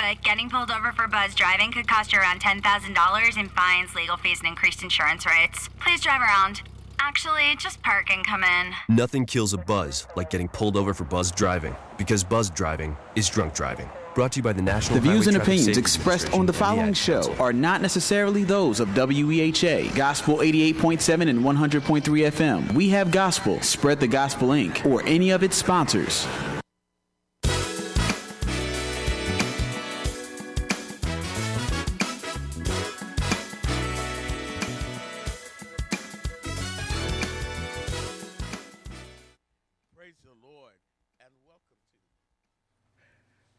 but getting pulled over for buzz driving could cost you around $10,000 in fines, legal fees, and increased insurance rates. Please drive around. Actually, just park and come in. Nothing kills a buzz like getting pulled over for buzz driving, because buzz driving is drunk driving. Brought to you by the National The views Highway and Traffic opinions Safety expressed on the Administration and following Ad show Council. are not necessarily those of WEHA, Gospel 88.7 and 100.3 FM. We Have Gospel, Spread the Gospel Inc., or any of its sponsors.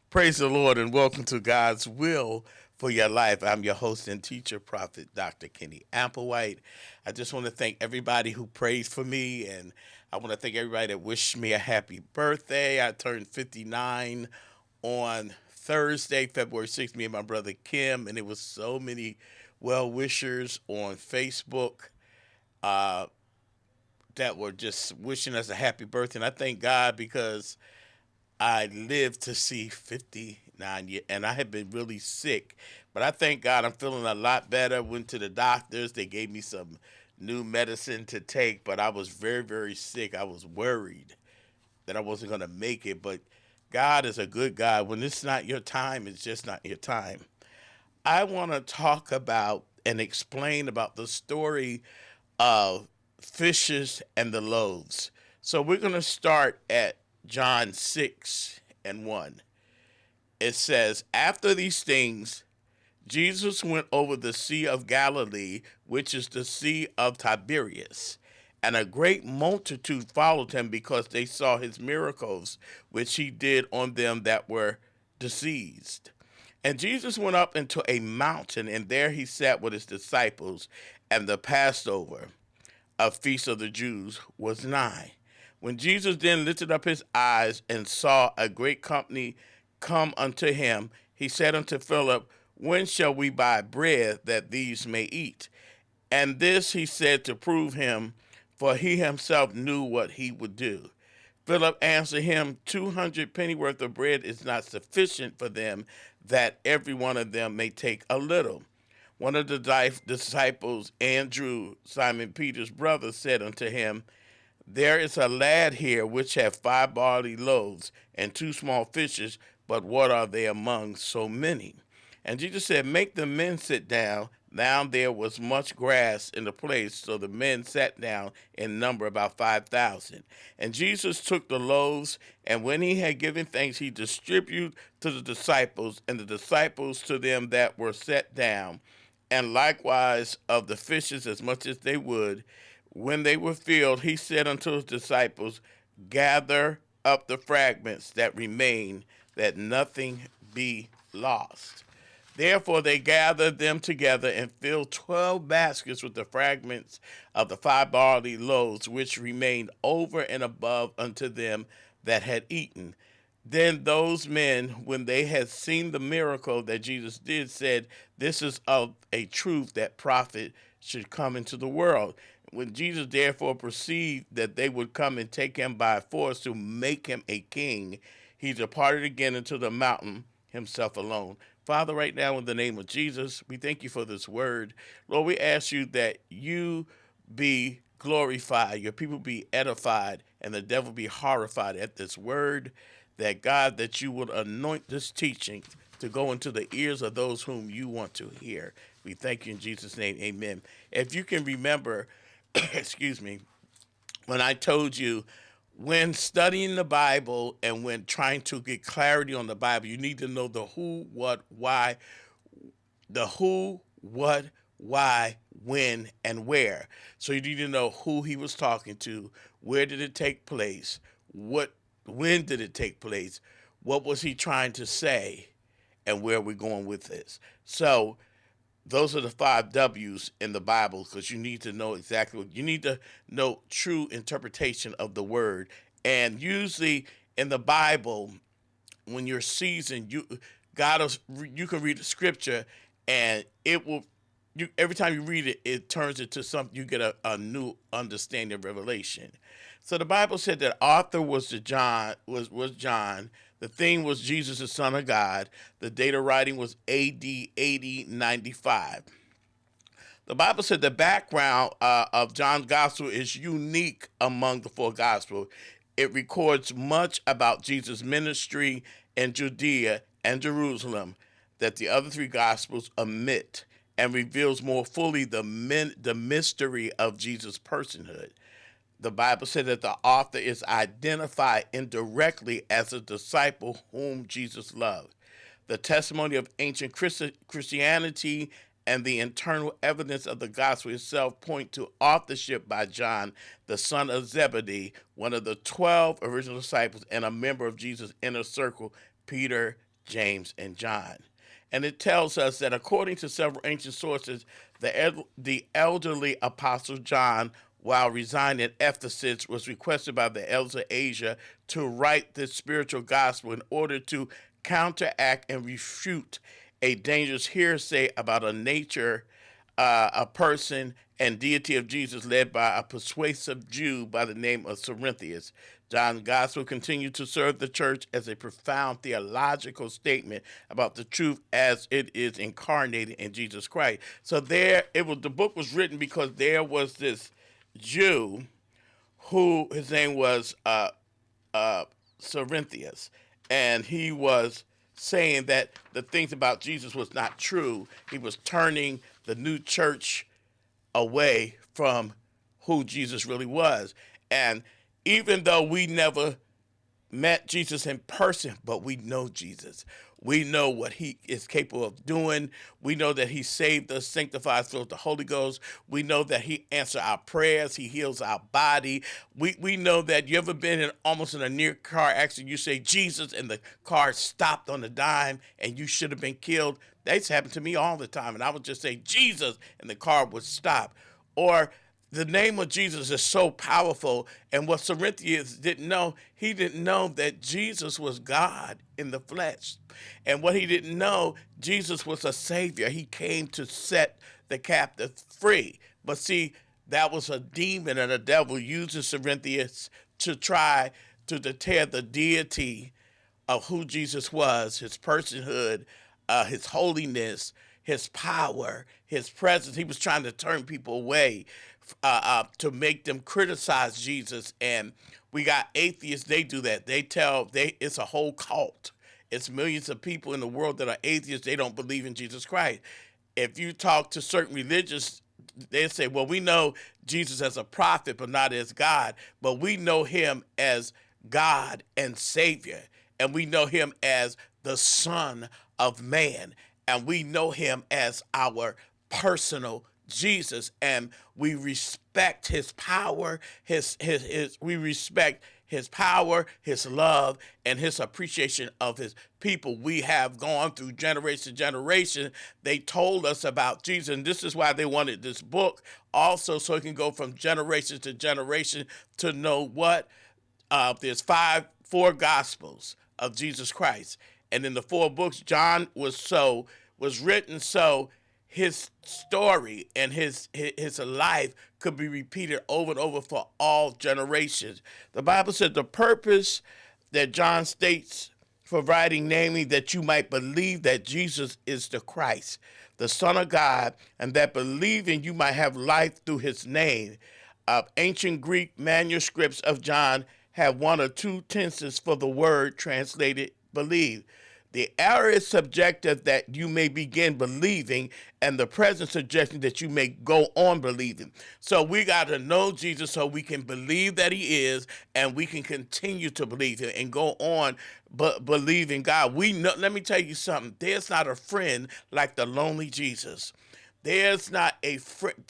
Praise the Lord and welcome to God's Will for Your Life. I'm your host and teacher, Prophet Dr. Kenny Applewhite. I just want to thank everybody who prayed for me, and I want to thank everybody that wished me a happy birthday. I turned 59 on Thursday, February 6th, me and my brother Kim, and it was so many well-wishers on Facebook that were just wishing us a happy birthday. And I thank God because I lived to see 59 years, and I had been really sick. But I thank God I'm feeling a lot better. Went to the doctors. They gave me some new medicine to take, but I was very, very sick. I was worried that I wasn't going to make it. But God is a good God. When it's not your time, it's just not your time. I want to talk about and explain about the story of fishes and the loaves. So we're going to start at John 6:1. It says, after these things, Jesus went over the Sea of Galilee, which is the Sea of Tiberias, and a great multitude followed him because they saw his miracles, which he did on them that were diseased. And Jesus went up into a mountain, and there he sat with his disciples, and the Passover, a feast of the Jews, was nigh. When Jesus then lifted up his eyes and saw a great company come unto him, he said unto Philip, when shall we buy bread that these may eat? And this he said to prove him, for he himself knew what he would do. Philip answered him, 200 pennyworth of bread is not sufficient for them, that every one of them may take a little. One of the disciples, Andrew, Simon Peter's brother, said unto him, there is a lad here which hath 5 barley loaves and 2 small fishes, but what are they among so many? And Jesus said, make the men sit down. Now there was much grass in the place, so the men sat down in number about 5,000. And Jesus took the loaves, and when he had given thanks, he distributed to the disciples, and the disciples to them that were set down, and likewise of the fishes as much as they would. When they were filled, he said unto his disciples, gather up the fragments that remain, that nothing be lost. Therefore they gathered them together and filled 12 baskets with the fragments of the 5 barley loaves, which remained over and above unto them that had eaten. Then those men, when they had seen the miracle that Jesus did, said, this is of a truth that prophet should come into the world. When Jesus therefore perceived that they would come and take him by force to make him a king, he departed again into the mountain himself alone. Father, right now in the name of Jesus, we thank you for this word. Lord, we ask you that you be glorified, your people be edified, and the devil be horrified at this word, that God, that you would anoint this teaching to go into the ears of those whom you want to hear. We thank you in Jesus' name, amen. If you can remember, excuse me, when I told you, when studying the Bible and when trying to get clarity on the Bible, you need to know the who, what, why, the who, what, why, when, and where. So you need to know who he was talking to, where did it take place, when did it take place, what was he trying to say, and where are we going with this. So those are the 5 W's in the Bible, because you need to know exactly what you need to know, true interpretation of the word. And usually in the Bible, when you're seasoned, you can read the scripture, and it will. Every time you read it, it turns into something. You get a new understanding of revelation. So the Bible said that Arthur was John, The theme was Jesus, the Son of God. The date of writing was AD 8095. The Bible said the background of John's gospel is unique among the four gospels. It records much about Jesus' ministry in Judea and Jerusalem that the other three gospels omit, and reveals more fully the mystery of Jesus' personhood. The Bible said that the author is identified indirectly as a disciple whom Jesus loved. The testimony of ancient Christianity and the internal evidence of the gospel itself point to authorship by John, the son of Zebedee, one of the 12 original disciples and a member of Jesus' inner circle, Peter, James, and John. And it tells us that according to several ancient sources, the elderly apostle John, while residing in Ephesus, was requested by the elders of Asia to write this spiritual gospel in order to counteract and refute a dangerous hearsay about a nature, a person, and deity of Jesus led by a persuasive Jew by the name of Cerinthius. John's gospel continued to serve the church as a profound theological statement about the truth as it is incarnated in Jesus Christ. So the book was written because there was this Jew who his name was Cerinthius, and he was saying that the things about Jesus was not true. He was turning the new church away from who Jesus really was. And even though we never met Jesus in person, but we know Jesus. We know what he is capable of doing. We know that he saved us, sanctified us, filled with the Holy Ghost. We know that he answers our prayers. He heals our body. We know that you ever been almost in a near car accident, you say Jesus, and the car stopped on a dime, and you should have been killed. That's happened to me all the time, and I would just say Jesus, and the car would stop. Or the name of Jesus is so powerful, and what Cerinthius didn't know, he didn't know that Jesus was God in the flesh. And what he didn't know, Jesus was a savior. He came to set the captive free. But see, that was a demon, and a devil using Cerinthius to try to deter the deity of who Jesus was, his personhood, his holiness, his power, his presence. He was trying to turn people away to make them criticize Jesus. And we got atheists, they do that. It's a whole cult. It's millions of people in the world that are atheists. They don't believe in Jesus Christ. If you talk to certain religious, they say, well, we know Jesus as a prophet, but not as God. But we know him as God and Savior. And we know him as the Son of Man. And we know him as our personal Jesus, and we respect his power, we respect his power, his love, and his appreciation of his people. We have gone through generation to generation. They told us about Jesus, and this is why they wanted this book also, so it can go from generation to generation to know what there's four gospels of Jesus Christ, and in the four books, John was written so his story and his life could be repeated over and over for all generations. The Bible said the purpose that John states for writing, namely that you might believe that Jesus is the Christ, the Son of God, and that believing you might have life through his name. Ancient Greek manuscripts of John have one or two tenses for the word translated believe. The error is subjective, that you may begin believing, and the present suggestion that you may go on believing. So we got to know Jesus so we can believe that he is, and we can continue to believe him and go on believing God. We know. Let me tell you something. There's not a friend like the lonely Jesus. There's not a friend.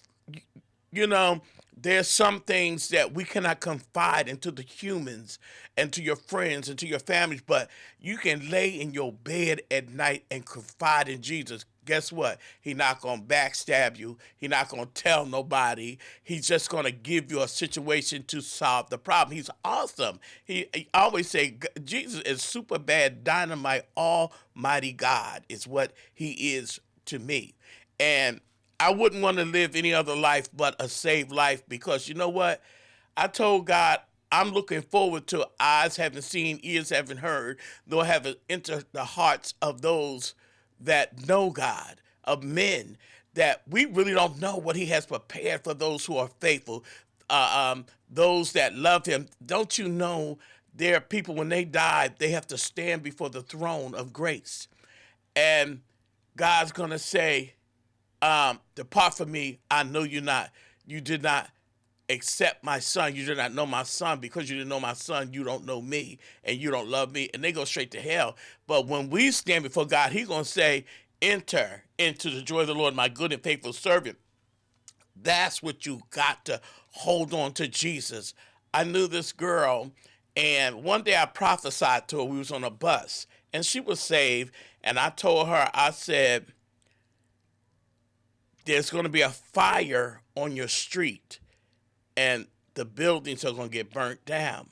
You know, there's some things that we cannot confide into the humans and to your friends and to your families, but you can lay in your bed at night and confide in Jesus. Guess what? He's not going to backstab you. He's not going to tell nobody. He's just going to give you a situation to solve the problem. He's awesome. He always say Jesus is super bad dynamite, almighty God is what he is to me. And I wouldn't want to live any other life but a saved life, because you know what? I told God I'm looking forward to eyes haven't seen, ears haven't heard, nor have it entered the hearts of those that know God, of men that we really don't know what He has prepared for those who are faithful, those that love Him. Don't you know there are people when they die, they have to stand before the throne of grace, and God's gonna say, "Depart from me, I know you not. You did not accept my son. You did not know my son. Because you didn't know my son, you don't know me, and you don't love me." And they go straight to hell. But when we stand before God, He's going to say, "Enter into the joy of the Lord, my good and faithful servant." That's what you got to hold on to, Jesus. I knew this girl, and one day I prophesied to her. We was on a bus, and she was saved. And I told her, I said, "There's going to be a fire on your street, and the buildings are going to get burnt down."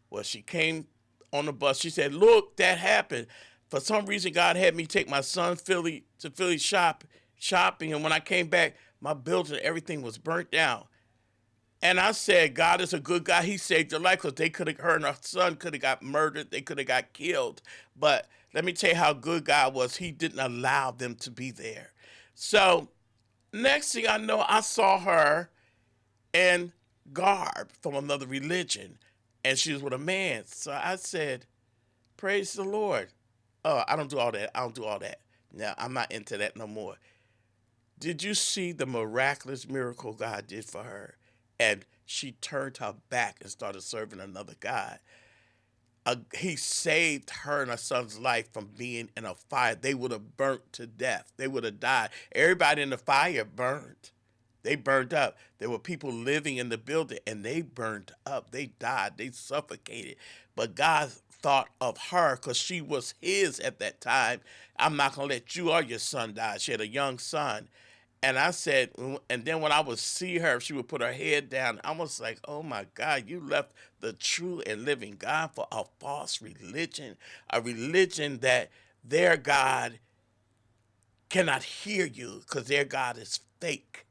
Well, she came on the bus. She said, "Look, that happened. For some reason, God had me take my son Philly to Philly shopping, and when I came back, my building, everything was burnt down." And I said, God is a good God. He saved your life, because her and her son could have got murdered. They could have got killed. But let me tell you how good God was. He didn't allow them to be there. So next thing I know, I saw her in garb from another religion, and she was with a man. So I said, "Praise the Lord." Oh, I don't do all that. I don't do all that. Now, I'm not into that no more. Did you see the miraculous miracle God did for her? And she turned her back and started serving another God. He saved her and her son's life from being in a fire. They would have burnt to death. They would have died. Everybody in the fire burned. They burned up. There were people living in the building, and they burned up. They died. They suffocated. But God thought of her, because she was His at that time. "I'm not going to let you or your son die." She had a young son. And I said, and then when I would see her, she would put her head down. I was like, "Oh my God, you left the true and living God for a false religion, a religion that their God cannot hear you, because their God is fake.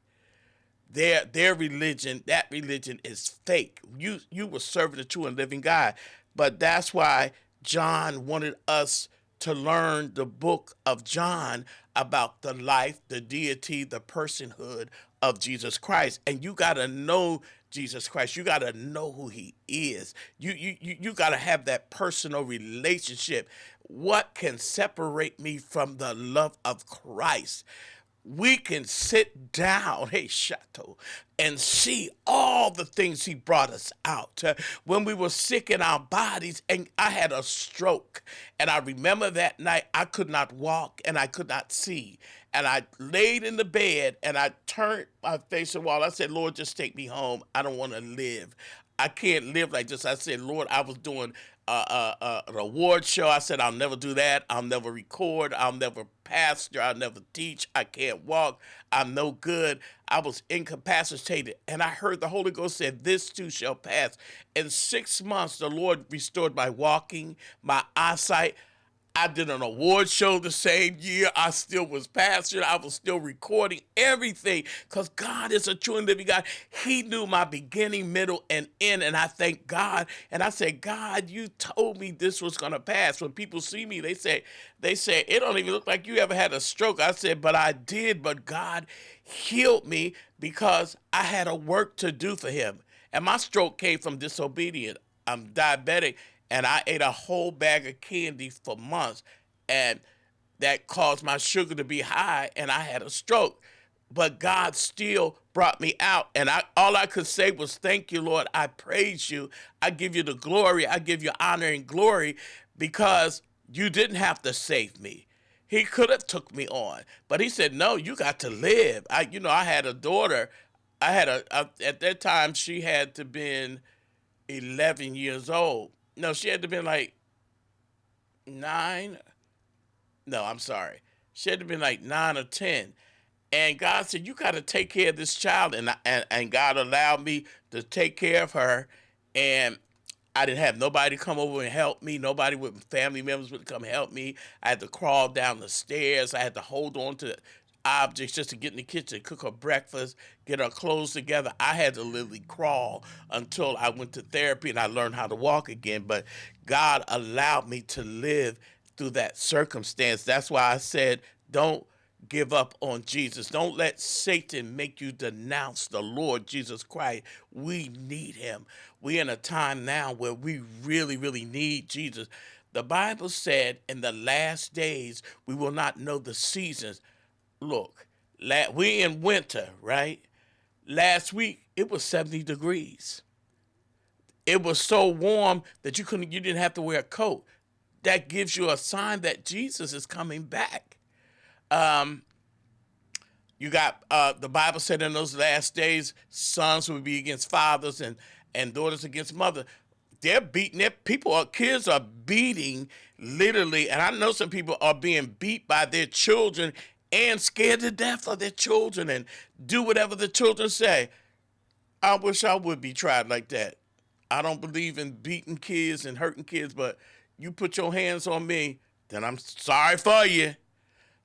Their religion, that religion is fake. You were serving the true and living God." But that's why John wanted us to learn the book of John about the life, the deity, the personhood of Jesus Christ. And you got to know Jesus Christ. You got to know who He is. You got to have that personal relationship. What can separate me from the love of Christ? We can sit down, hey, Chateau, and see all the things He brought us out. When we were sick in our bodies, and I had a stroke, and I remember that night I could not walk and I could not see. And I laid in the bed and I turned my face to the wall. I said, "Lord, just take me home. I don't want to live. I can't live like this." I said, "Lord," I was doing an award show. I said, "I'll never do that. I'll never record. I'll never pastor. I'll never teach. I can't walk. I'm no good." I was incapacitated. And I heard the Holy Ghost said, "This too shall pass." In 6 months, the Lord restored my walking, my eyesight. I did an award show the same year. I still was pastoring. I was still recording everything, because God is a true and living God. He knew my beginning, middle, and end. And I thank God. And I said, "God, you told me this was going to pass." When people see me, they say, "It don't even look like you ever had a stroke." I said, "But I did. But God healed me, because I had a work to do for Him." And my stroke came from disobedience. I'm diabetic, and I ate a whole bag of candy for months, and that caused my sugar to be high, and I had a stroke. But God still brought me out, and all I could say was, "Thank you, Lord. I praise you. I give you the glory. I give you honor and glory, because you didn't have to save me." He could have took me on, but He said, "No, you got to live." I had a daughter. At that time, she had to been 11 years old. No, she had to been like 9. No, I'm sorry. She had to been like 9 or 10. And God said, "You got to take care of this child." And God allowed me to take care of her. And I didn't have nobody come over and help me. Nobody with family members would come help me. I had to crawl down the stairs. I had to hold on to objects just to get in the kitchen, cook her breakfast, get her clothes together. I had to literally crawl until I went to therapy and I learned how to walk again. But God allowed me to live through that circumstance. That's why I said, don't give up on Jesus. Don't let Satan make you denounce the Lord Jesus Christ. We need him. We're in a time now where we really, really need Jesus. The Bible said in the last days, we will not know the seasons. Look, we're in winter, right? Last week, it was 70 degrees. It was so warm that you didn't have to wear a coat. That gives you a sign that Jesus is coming back. You got the Bible said in those last days, sons will be against fathers and daughters against mothers. They're beating their kids are beating literally, and I know some people are being beat by their children and scared to death of their children and do whatever the children say. I wish I would be tried like that. I don't believe in beating kids and hurting kids, but you put your hands on me, then I'm sorry for you.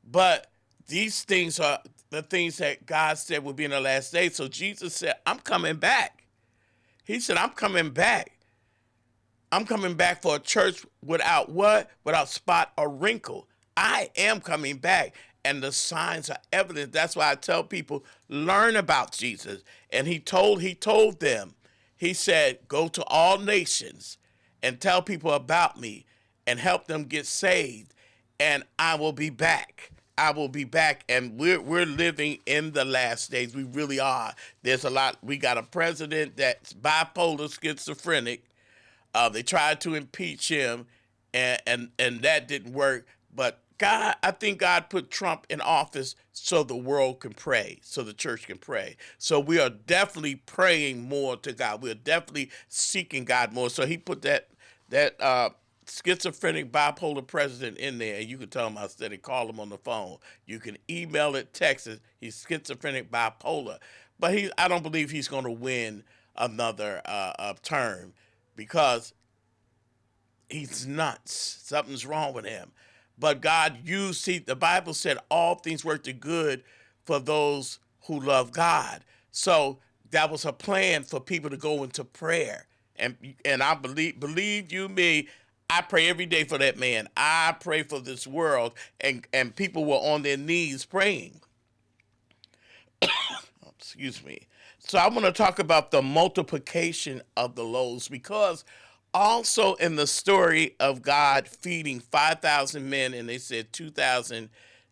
But these things are the things that God said would be in the last days. So Jesus said, I'm coming back. He said, I'm coming back. I'm coming back for a church without what? Without spot or wrinkle. I am coming back. And the signs are evident. That's why I tell people, learn about Jesus. And he told them, he said, go to all nations and tell people about me and help them get saved. And I will be back. I will be back. And we're living in the last days. We really are. There's a lot. We got a president that's bipolar, schizophrenic. They tried to impeach him, and that didn't work. But God, I think God put Trump in office so the world can pray, so the church can pray. So we are definitely praying more to God. We're definitely seeking God more. So he put that schizophrenic bipolar president in there, and you can tell him I said it, call him on the phone. You can email it, text it. He's schizophrenic bipolar. But I don't believe he's going to win another term because he's nuts. Something's wrong with him. But God the Bible said all things work to good for those who love God. So that was a plan for people to go into prayer. And I believe you me, I pray every day for that man. I pray for this world, and people were on their knees praying. Excuse me. So I want to talk about the multiplication of the loaves, because also in the story of God feeding 5,000 men, and they said 2,000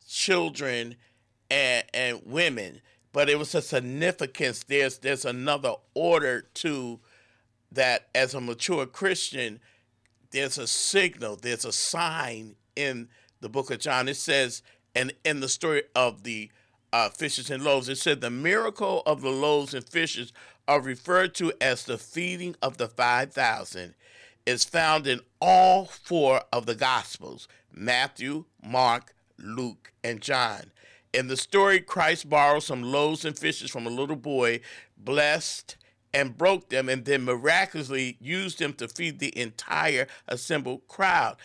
children and women, but it was a significance. There's another order to that. As a mature Christian, there's a signal, there's a sign in the book of John. It says, and in the story of the fishes and loaves, it said the miracle of the loaves and fishes are referred to as the feeding of the 5,000. Is found in all four of the Gospels: Matthew, Mark, Luke, and John. In the story, Christ borrowed some loaves and fishes from a little boy, blessed and broke them, and then miraculously used them to feed the entire assembled crowd.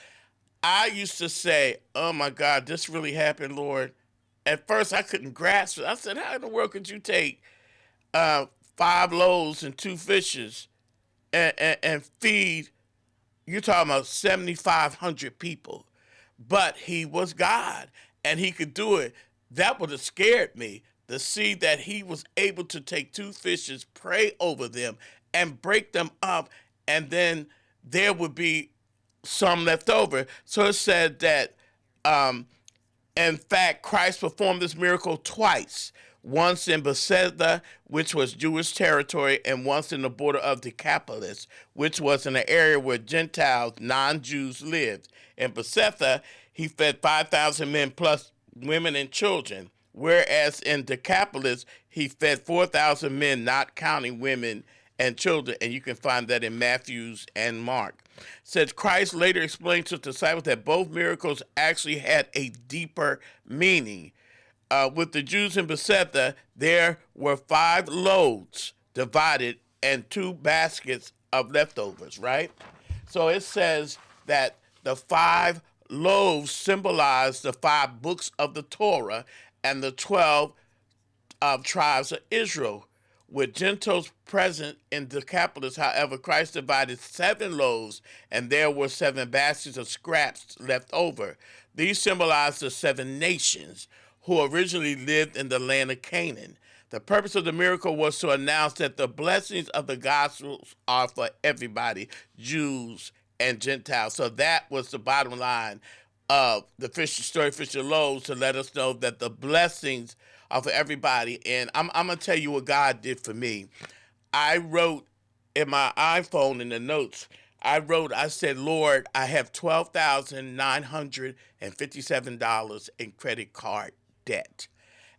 I used to say, oh my God, this really happened, Lord. At first, I couldn't grasp it. I said, how in the world could you take 5 loaves and 2 fishes and feed, you're talking about 7,500 people? But he was God, and he could do it. That would have scared me, to see that he was able to take 2 fishes, pray over them, and break them up, and then there would be some left over. So it said that, in fact, Christ performed this miracle twice. Once in Bethsaida, which was Jewish territory, and once in the border of Decapolis, which was in an area where Gentiles, non-Jews, lived. In Bethsaida, he fed 5,000 men plus women and children, whereas in Decapolis, he fed 4,000 men, not counting women and children, and you can find that in Matthew's and Mark. Says Christ later explained to the disciples that both miracles actually had a deeper meaning. With the Jews in Bethsaida, there were 5 loaves divided and 2 baskets of leftovers, right? So it says that the 5 loaves symbolize the 5 books of the Torah and the 12 tribes of Israel. With Gentiles present in Decapolis, however, Christ divided 7 loaves, and there were 7 baskets of scraps left over. These symbolize the 7 nations who originally lived in the land of Canaan. The purpose of the miracle was to announce that the blessings of the Gospels are for everybody, Jews and Gentiles. So that was the bottom line of the Fish and Loaves, to let us know that the blessings are for everybody. And I'm going to tell you what God did for me. I wrote in my iPhone in the notes, I said, Lord, I have $12,957 in credit card debt.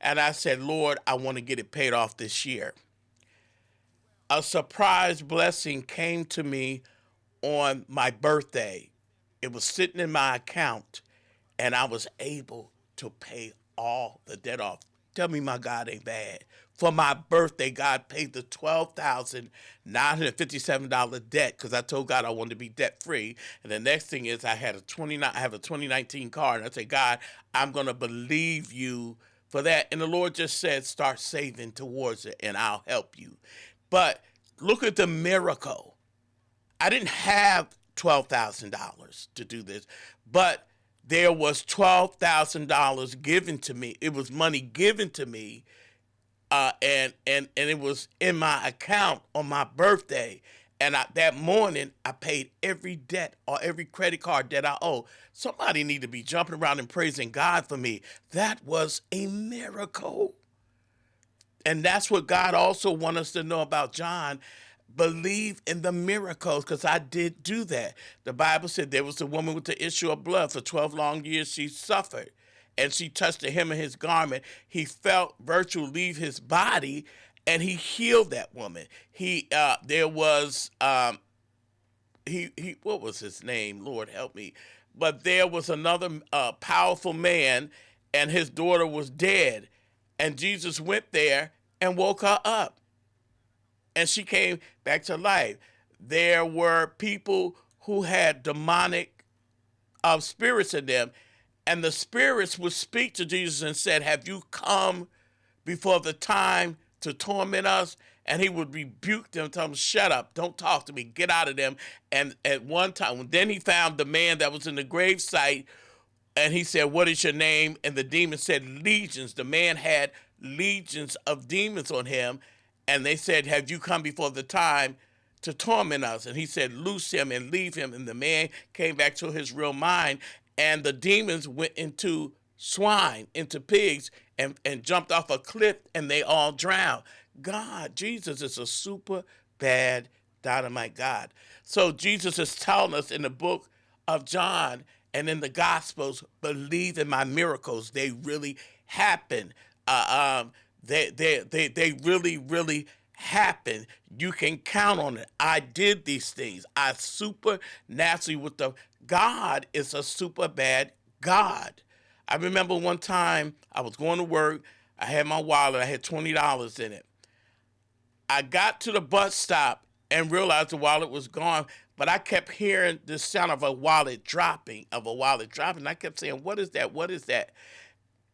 And I said, Lord, I want to get it paid off this year. A surprise blessing came to me on my birthday. It was sitting in my account, and I was able to pay all the debt off. Tell me my God ain't bad. For my birthday, God paid the $12,957 debt, because I told God I wanted to be debt free. And the next thing is I have a 2019 car, and I said, God, I'm going to believe you for that. And the Lord just said, start saving towards it, and I'll help you. But look at the miracle. I didn't have $12,000 to do this, but there was $12,000 given to me. It was money given to me, and it was in my account on my birthday. And that morning, I paid every debt or every credit card debt I owe. Somebody need to be jumping around and praising God for me. That was a miracle. And that's what God also wants us to know about John. Believe in the miracles, because I did do that. The Bible said there was a woman with the issue of blood. For 12 long years she suffered, and she touched the hem of his garment. He felt virtue leave his body, and he healed that woman. What was his name? Lord help me. But there was another powerful man, and his daughter was dead, and Jesus went there and woke her up, and she came back to life. There were people who had demonic spirits in them, and the spirits would speak to Jesus and said, have you come before the time to torment us? And he would rebuke them, tell them, shut up, don't talk to me, get out of them. And at one time, then he found the man that was in the gravesite, and he said, what is your name? And the demon said, legions. The man had legions of demons on him. And they said, have you come before the time to torment us? And he said, loose him and leave him. And the man came back to his real mind. And the demons went into swine, into pigs, and jumped off a cliff, and they all drowned. Jesus is a super bad dynamite God. So Jesus is telling us in the book of John and in the Gospels, believe in my miracles. They really happen. They really, really happen. You can count on it. I did these things. I supernaturally God is a super bad God. I remember one time I was going to work. I had my wallet. I had $20 in it. I got to the bus stop and realized the wallet was gone, but I kept hearing the sound of a wallet dropping. And I kept saying, what is that? What is that?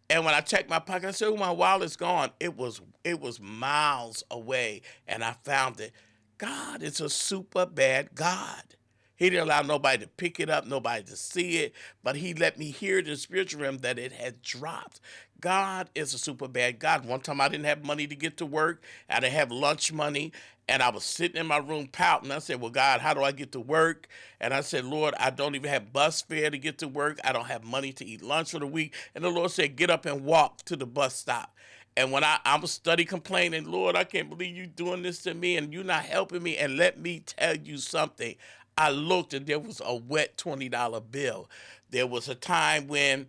And when I checked my pocket, I said, oh, my wallet's gone. It was miles away, and I found it. God is a super bad God. He didn't allow nobody to pick it up, nobody to see it, but he let me hear it in the spiritual realm that it had dropped. God is a super bad God. One time I didn't have money to get to work. I didn't have lunch money, and I was sitting in my room pouting. I said, well, God, how do I get to work? And I said, Lord, I don't even have bus fare to get to work. I don't have money to eat lunch for the week. And the Lord said, get up and walk to the bus stop. And when I was study complaining, Lord, I can't believe you doing this to me, and you're not helping me. And let me tell you something. I looked, and there was a wet $20 bill. There was a time when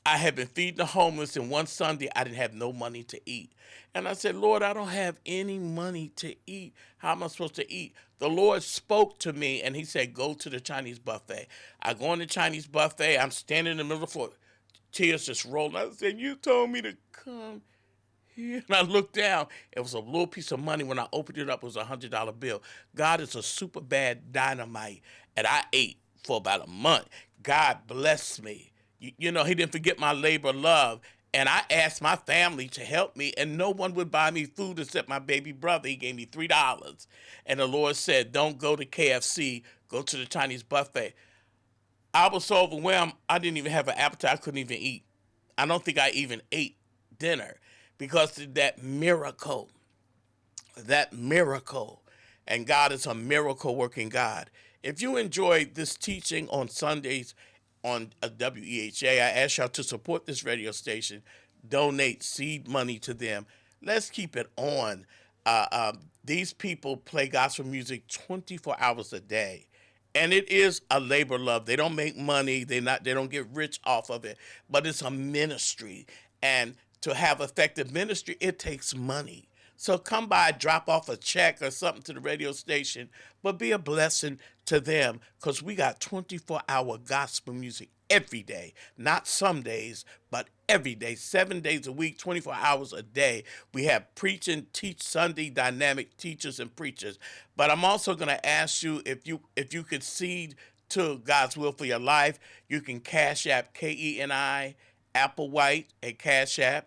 I had been feeding the homeless, and one Sunday I didn't have no money to eat. And I said, Lord, I don't have any money to eat. How am I supposed to eat? The Lord spoke to me, and he said, go to the Chinese buffet. I go in the Chinese buffet. I'm standing in the middle of the floor. Tears just rolling. I said, you told me to come here. And I looked down. It was a little piece of money. When I opened it up, it was a $100 bill. God is a super bad dynamite. And I ate for about a month. God blessed me. You know, he didn't forget my labor of love. And I asked my family to help me, and no one would buy me food except my baby brother. He gave me $3. And the Lord said, don't go to KFC, go to the Chinese buffet. I was so overwhelmed, I didn't even have an appetite. I couldn't even eat. I don't think I even ate dinner because of that miracle. That miracle. And God is a miracle working God. If you enjoyed this teaching on Sundays on WEHA, I ask y'all to support this radio station, donate seed money to them. Let's keep it on. These people play gospel music 24 hours a day. And it is a labor of love. They don't make money. They don't get rich off of it. But it's a ministry. And to have effective ministry, it takes money. So come by, drop off a check or something to the radio station, but be a blessing to them because we got 24-hour gospel music every day. Not some days, but every day, 7 days a week, 24 hours a day. We have preaching, teach Sunday, dynamic teachers and preachers. But I'm also going to ask you if you could seed to God's Will for Your Life, you can Cash App KENI, Applewhite at Cash App.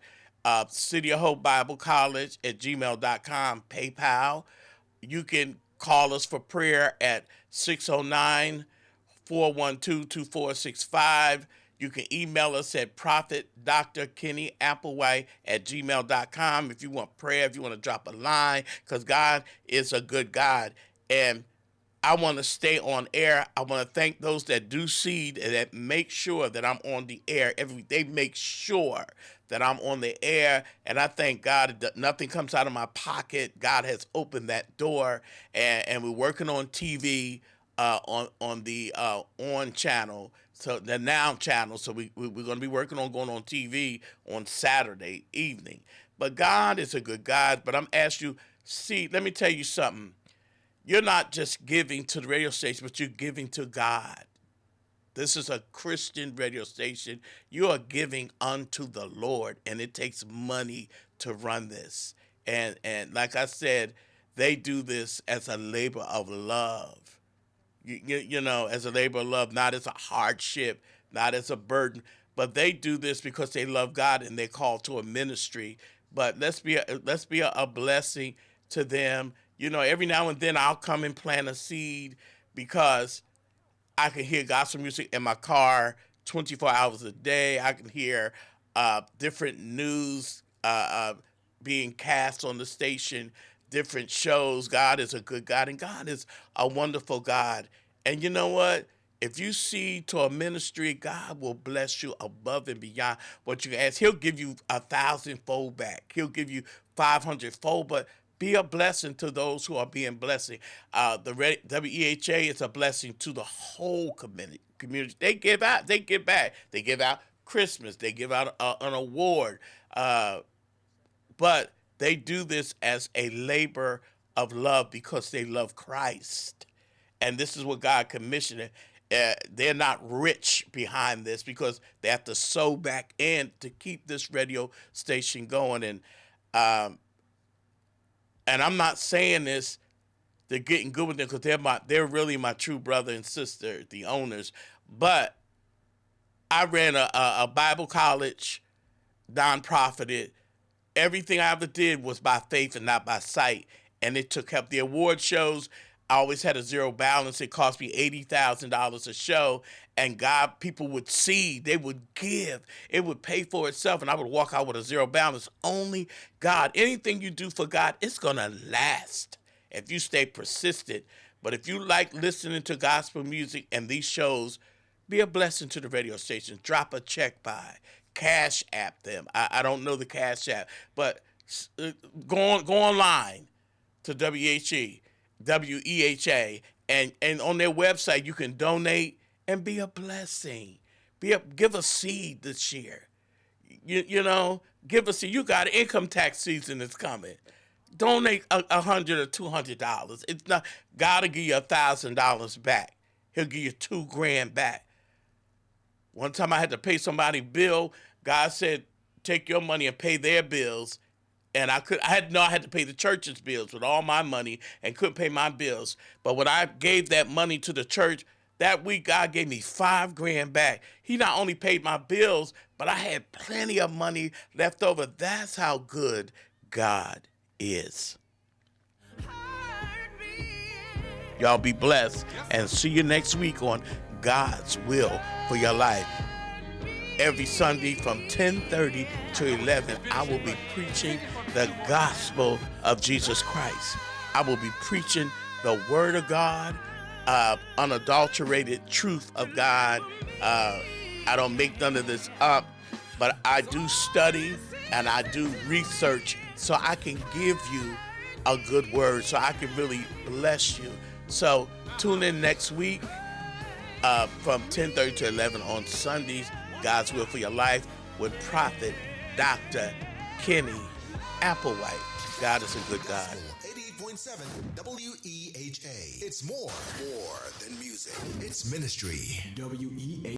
City of Hope Bible College at gmail.com, PayPal. You can call us for prayer at 609-412-2465. You can email us at Prophet Dr. Kenny Applewhite at gmail.com if you want prayer, if you want to drop a line, because God is a good God. And I want to stay on air. I want to thank those that do seed and that make sure that I'm on the air every day. Make sure that I'm on the air, and I thank God that nothing comes out of my pocket. God has opened that door, and we're working on TV on the ON channel, so the Now channel. So we're going to be working on going on TV on Saturday evening. But God is a good God. But I'm asking you, see, let me tell you something. You're not just giving to the radio station, but you're giving to God. This is a Christian radio station. You are giving unto the Lord, and it takes money to run this. And like I said, they do this as a labor of love. You know, as a labor of love, not as a hardship, not as a burden, but they do this because they love God and they're called to a ministry. But let's be a blessing to them. You know, every now and then I'll come and plant a seed because I can hear gospel music in my car 24 hours a day. I can hear different news being cast on the station, different shows. God is a good God, and God is a wonderful God. And you know what? If you seed to a ministry, God will bless you above and beyond what you can ask. He'll give you 1,000-fold back. He'll give you 500-fold, but be a blessing to those who are being blessed. The WEHA is a blessing to the whole community. They give out, they give back. They give out Christmas. They give out an award. But they do this as a labor of love because they love Christ. And this is what God commissioned. They're not rich behind this because they have to sow back in to keep this radio station going. And I'm not saying this, they're getting good with them because they're really my true brother and sister, the owners. But I ran a Bible college, non-profited. Everything I ever did was by faith and not by sight. And it took help. The award shows, I always had a zero balance. It cost me $80,000 a show. And God, people would see, they would give. It would pay for itself. And I would walk out with a zero balance. Only God. Anything you do for God, it's going to last if you stay persistent. But if you like listening to gospel music and these shows, be a blessing to the radio station. Drop a check by. Cash App them. I don't know the Cash App. But go online to WEHA, and on their website you can donate and be a blessing. Give a seed this year. You know, give a seed. You got income tax season is coming. Donate $100 or $200. It's not God will give you $1,000 back. He'll give you $2,000 back. One time I had to pay somebody bill. God said, take your money and pay their bills. And I had to pay the church's bills with all my money and couldn't pay my bills. But when I gave that money to the church, That week, God gave me $5,000 back. He not only paid my bills, but I had plenty of money left over. That's how good God is. Y'all be blessed and see you next week on God's Will for Your Life. Every Sunday from 10:30 to 11, I will be preaching the gospel of Jesus Christ. I will be preaching the word of God, unadulterated truth of God. I don't make none of this up, but I do study and I do research so I can give you a good word, so I can really bless you. So tune in next week from 10:30 to 11 on Sundays, God's Will for Your Life, with Prophet Dr. Kenny Applewhite. God is a good God. 88.7 WEHA. It's more than music. It's ministry. WEHA.